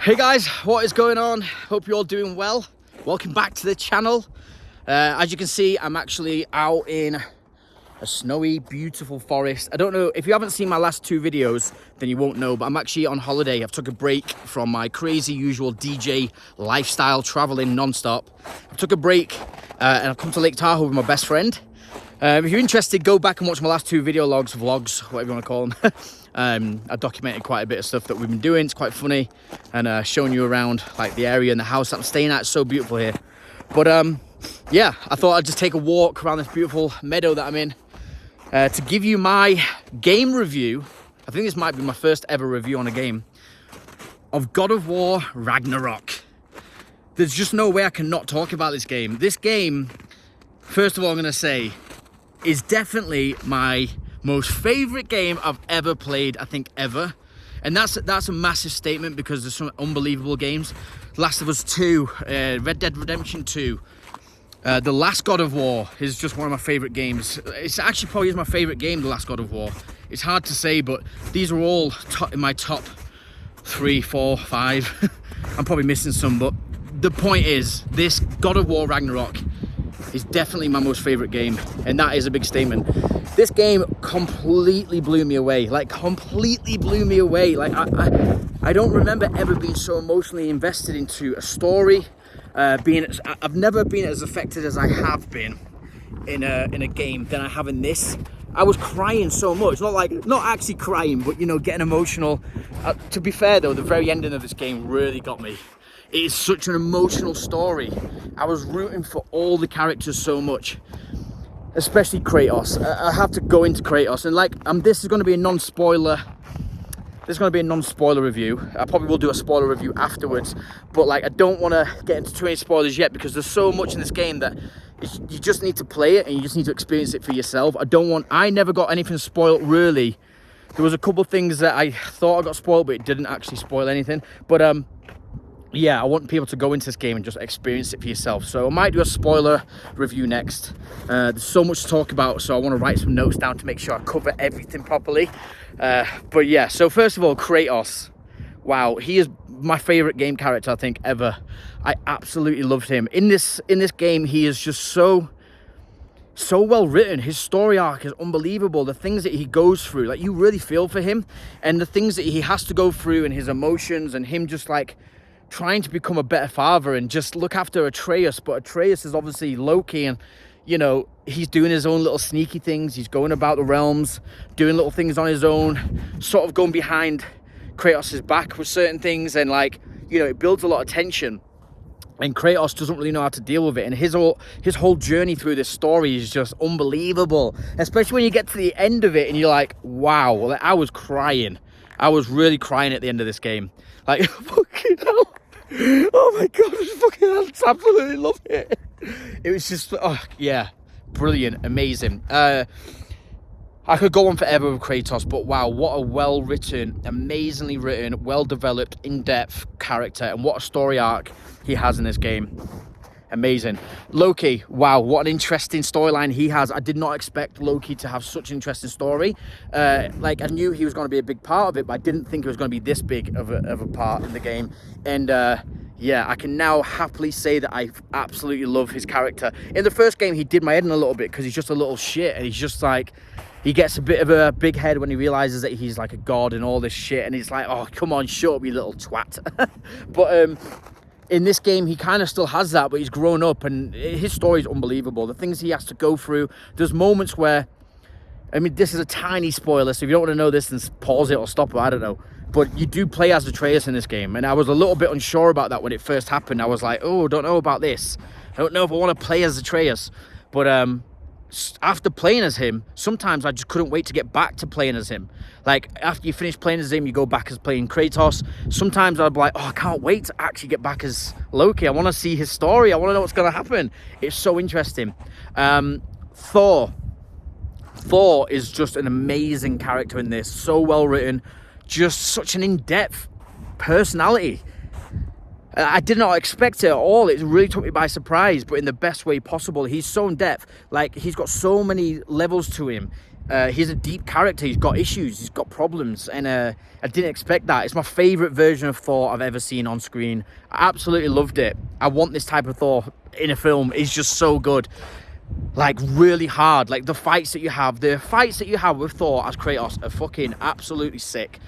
Hey guys, what is going on? Hope you're all doing well. Welcome back to the channel. As you can see, I'm actually out in a snowy, beautiful forest. I don't know, if you haven't seen my last two videos, then you won't know, but I'm actually on holiday. I've took a break from my crazy usual DJ lifestyle, traveling non-stop. I took a break and I've come to Lake Tahoe with my best friend. If you're interested, go back and watch my last two video logs, vlogs, whatever you want to call them. I documented quite a bit of stuff that we've been doing. It's quite funny, and showing you around like the area and the house that I'm staying at. It's so beautiful here. But yeah, I thought I'd just take a walk around this beautiful meadow that I'm in to give you my game review. I think this might be my first ever review on a game of God of War Ragnarok. There's just no way I can not talk about this game. This game, first of all, I'm going to say, is definitely my most favorite game I've ever played, I think ever. And that's a massive statement because there's some unbelievable games. Last of Us 2, Red Dead Redemption 2, The Last God of War is just one of my favorite games. It's actually probably is my favorite game, The Last God of War. It's hard to say, but these are all in my top 3, 4, 5. I'm probably missing some, but the point is, this God of War Ragnarok is definitely my most favorite game, and that is a big statement. This game completely blew me away, like completely blew me away. Like I don't remember ever being so emotionally invested into a story. I've never been as affected as I have been in a game than I have in this. I was crying so much, not actually crying, but you know, getting emotional. To be fair though, the very ending of this game really got me. It is such an emotional story. I was rooting for all the characters so much, especially Kratos. I have to go into Kratos, and this is going to be a non-spoiler. This is going to be a non-spoiler review. I probably will do a spoiler review afterwards, but like I don't want to get into too many spoilers yet because there's so much in this game that you just need to play it and you just need to experience it for yourself. I never got anything spoiled really. There was a couple things that I thought I got spoiled, but it didn't actually spoil anything. But yeah, I want people to go into this game and just experience it for yourself. So I might do a spoiler review next. There's so much to talk about, so I want to write some notes down to make sure I cover everything properly. But yeah, so first of all, Kratos. Wow, he is my favorite game character, I think, ever. I absolutely loved him. In this game, he is just so well written. His story arc is unbelievable. The things that he goes through, like you really feel for him, and the things that he has to go through and his emotions and him just like trying to become a better father and just look after Atreus. But Atreus is obviously Loki, and you know, he's doing his own little sneaky things. He's going about the realms, doing little things on his own, sort of going behind Kratos' back with certain things, and like, you know, it builds a lot of tension. And Kratos doesn't really know how to deal with it. And his whole journey through this story is just unbelievable. Especially when you get to the end of it and you're like, wow, like, I was crying. I was really crying at the end of this game. Like, fucking hell. Oh my God, I just absolutely love it. It was just, oh yeah, brilliant, amazing. I could go on forever with Kratos, but wow, what a well-written, amazingly written, well-developed, in-depth character, and what a story arc he has in this game. Amazing. Loki, wow, what an interesting storyline he has. I did not expect Loki to have such an interesting story. Like, I knew he was going to be a big part of it, but I didn't think it was going to be this big of a part in the game. And yeah, I can now happily say that I absolutely love his character. In the first game, he did my head in a little bit because he's just a little shit, and he's just like, he gets a bit of a big head when he realizes that he's like a god and all this shit, and he's like, oh, come on, shut up, you little twat. But in this game, he kind of still has that, but he's grown up, and his story is unbelievable. The things he has to go through. There's moments where, I mean, this is a tiny spoiler, so if you don't want to know this, then pause it or stop it, I don't know. But you do play as Atreus in this game, and I was a little bit unsure about that when it first happened. I was like, oh, don't know about this. I don't know if I want to play as Atreus. But after playing as him, sometimes I just couldn't wait to get back to playing as him. Like, after you finish playing as him, you go back as playing Kratos. Sometimes I'd be like, oh, I can't wait to actually get back as Loki. I want to see his story. I want to know what's going to happen. It's so interesting. Thor is just an amazing character in this. So well written. Just such an in-depth personality. I did not expect it at all. It really took me by surprise, but in the best way possible. He's so in depth. Like, he's got so many levels to him. He's a deep character. He's got issues. He's got problems. And I didn't expect that. It's my favorite version of Thor I've ever seen on screen. I absolutely loved it. I want this type of Thor in a film. It's just so good. Like, really hard. Like, the fights that you have with Thor as Kratos are fucking absolutely sick.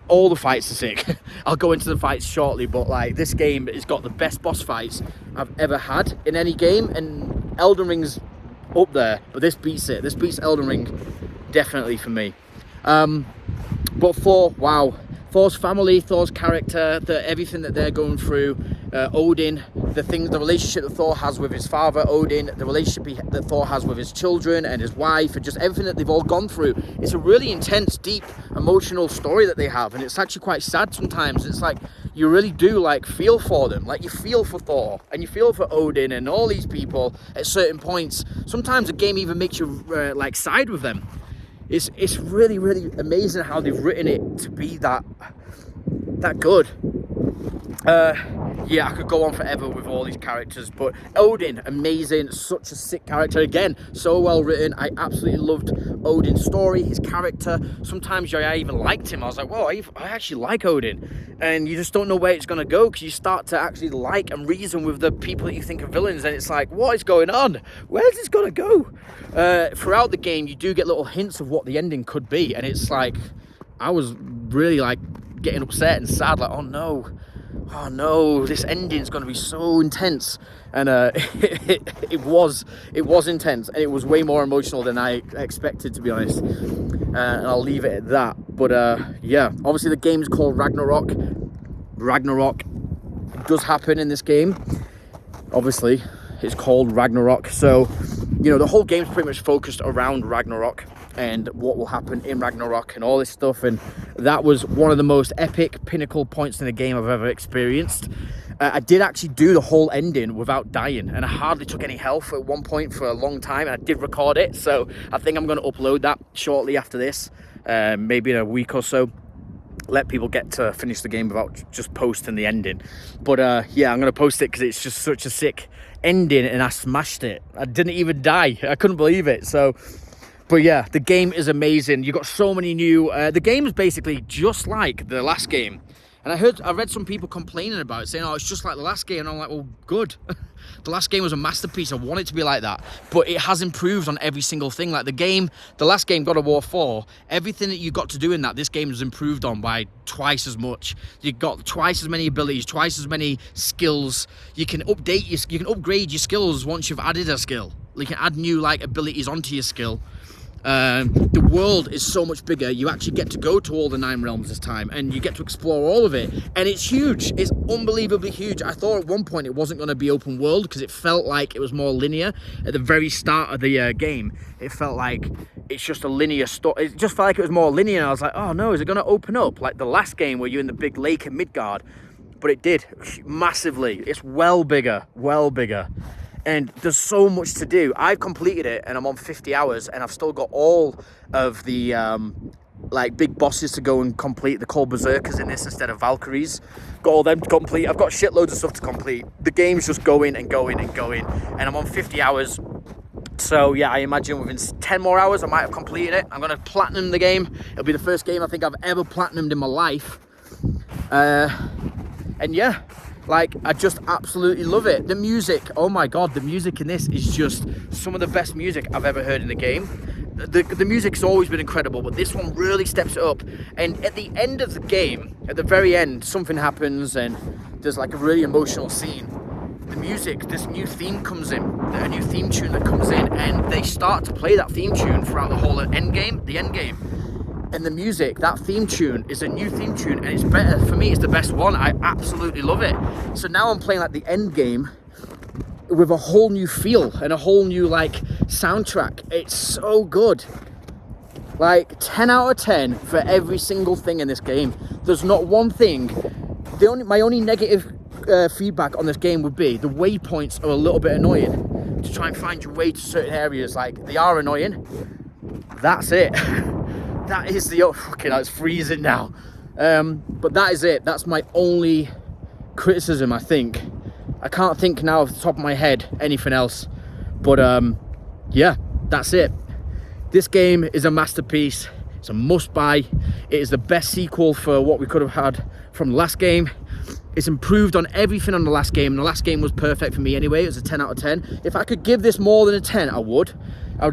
All the fights are sick. I'll go into the fights shortly, but like, this game has got the best boss fights I've ever had in any game, and Elden Ring's up there, but this beats it. This beats Elden Ring definitely for me. But Thor, wow. Thor's family, Thor's character, everything that they're going through, Odin, the relationship that Thor has with his father, Odin, the relationship that Thor has with his children and his wife, and just everything that they've all gone through. It's a really intense, deep, emotional story that they have, and it's actually quite sad sometimes. It's like, you really do like feel for them. Like, you feel for Thor, and you feel for Odin, and all these people at certain points. Sometimes the game even makes you like side with them. It's really, really amazing how they've written it to be that good. Yeah, I could go on forever with all these characters, but Odin, amazing, such a sick character. Again, so well written. I absolutely loved Odin's story, his character. Sometimes I even liked him. I was like, whoa, I actually like Odin. And you just don't know where it's going to go, because you start to actually like and reason with the people that you think are villains, and it's like, what is going on? Where's this going to go? Throughout the game, you do get little hints of what the ending could be, and it's like, I was really like getting upset and sad, like, oh no, this ending's going to be so intense. And it was intense, and it was way more emotional than I expected, to be honest. And I'll leave it at that. But yeah, obviously the game's called Ragnarok. Ragnarok does happen in this game. Obviously, it's called Ragnarok. So, you know, the whole game's pretty much focused around Ragnarok and what will happen in Ragnarok and all this stuff. And that was one of the most epic pinnacle points in the game I've ever experienced. I did actually do the whole ending without dying, and I hardly took any health at one point for a long time, and I did record it, so I think I'm going to upload that shortly after this, maybe in a week or so. Let people get to finish the game without just posting the ending. But yeah, I'm going to post it because it's just such a sick ending, and I smashed it. I didn't even die. I couldn't believe it. So, but yeah, the game is amazing. You've got so many new... the game is basically just like the last game. And I read some people complaining about it, saying, oh, it's just like the last game. And I'm like, well, good. The last game was a masterpiece. I want it to be like that. But it has improved on every single thing. Like the last game, God of War 4, everything that you got to do in that, this game has improved on by twice as much. You've got twice as many abilities, twice as many skills. You can upgrade your skills once you've added a skill. You can add new like abilities onto your skill. The world is so much bigger. You actually get to go to all the 9 realms this time, and you get to explore all of it, and it's huge. It's unbelievably huge. I thought at one point it wasn't going to be open world, because it felt like it was more linear at the very start of the game. It felt like it's just a linear story. It just felt like it was more linear, and I was like, oh no, is it going to open up like the last game where you're in the big lake in Midgard? But it did massively. It's well bigger. And there's so much to do. I've completed it, and I'm on 50 hours, and I've still got all of the like big bosses to go and complete. They're called Berserkers in this instead of Valkyries. Got all them to complete. I've got shitloads of stuff to complete. The game's just going and going and going, and I'm on 50 hours. So yeah, I imagine within 10 more hours I might have completed it. I'm gonna platinum the game. It'll be the first game I think I've ever platinumed in my life. And yeah, like, I just absolutely love it. The music, oh my god, the music in this is just some of the best music I've ever heard in the game. The music's always been incredible, but this one really steps it up. And at the end of the game, at the very end, something happens, and there's like a really emotional scene. The music, this new theme comes in, a new theme tune that comes in, and they start to play that theme tune throughout the whole end game. And the music, that theme tune is a new theme tune, and it's better. For me, it's the best one. I absolutely love it. So now I'm playing like the end game with a whole new feel and a whole new like soundtrack. It's so good. Like 10 out of 10 for every single thing in this game. There's not one thing. My only negative feedback on this game would be the waypoints are a little bit annoying. To try and find your way to certain areas, like they are annoying. That's it. That is the fucking. It's freezing now. But that is it. That's my only criticism, I think. I can't think now off the top of my head anything else. But yeah, that's it. This game is a masterpiece. It's a must buy. It is the best sequel for what we could have had from the last game. It's improved on everything on the last game. The last game was perfect for me anyway. It was a 10 out of 10. If I could give this more than a 10, I would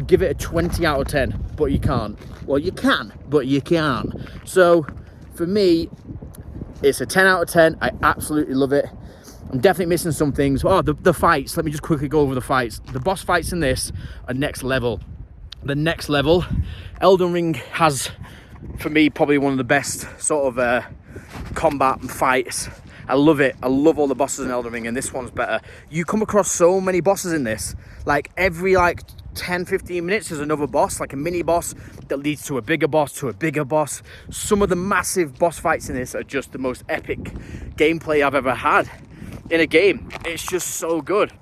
give it a 20 out of 10, but you can't. Well, you can, but you can't. So for me, it's a 10 out of 10. I absolutely love it. I'm definitely missing some things. Oh, the fights. Let me just quickly go over the fights. The boss fights in this are next level. The next level. Elden Ring has, for me, probably one of the best sort of combat and fights. I love it. I love all the bosses in Elden Ring, and this one's better. You come across so many bosses in this. Like every 10-15 minutes there's another boss, like a mini boss that leads to a bigger boss, to a bigger boss. Some of the massive boss fights in this are just the most epic gameplay I've ever had in a game. It's just so good.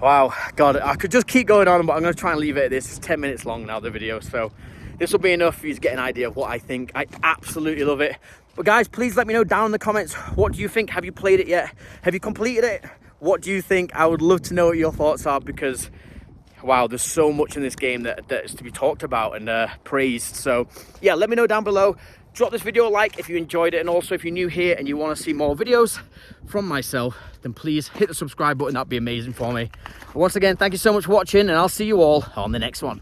Wow, God, I could just keep going on, but I'm going to try and leave it at this. It's 10 minutes long now, the video, so this will be enough for you to get an idea of what I think. I absolutely love it. But guys, please let me know down in the comments, what do you think? Have you played it yet? Have you completed it? What do you think? I would love to know what your thoughts are, because wow, there's so much in this game that is to be talked about and praised. So yeah, let me know down below. Drop this video a like if you enjoyed it, and also if you're new here and you want to see more videos from myself, then please hit the subscribe button. That'd be amazing for me. But once again, thank you so much for watching, and I'll see you all on the next one.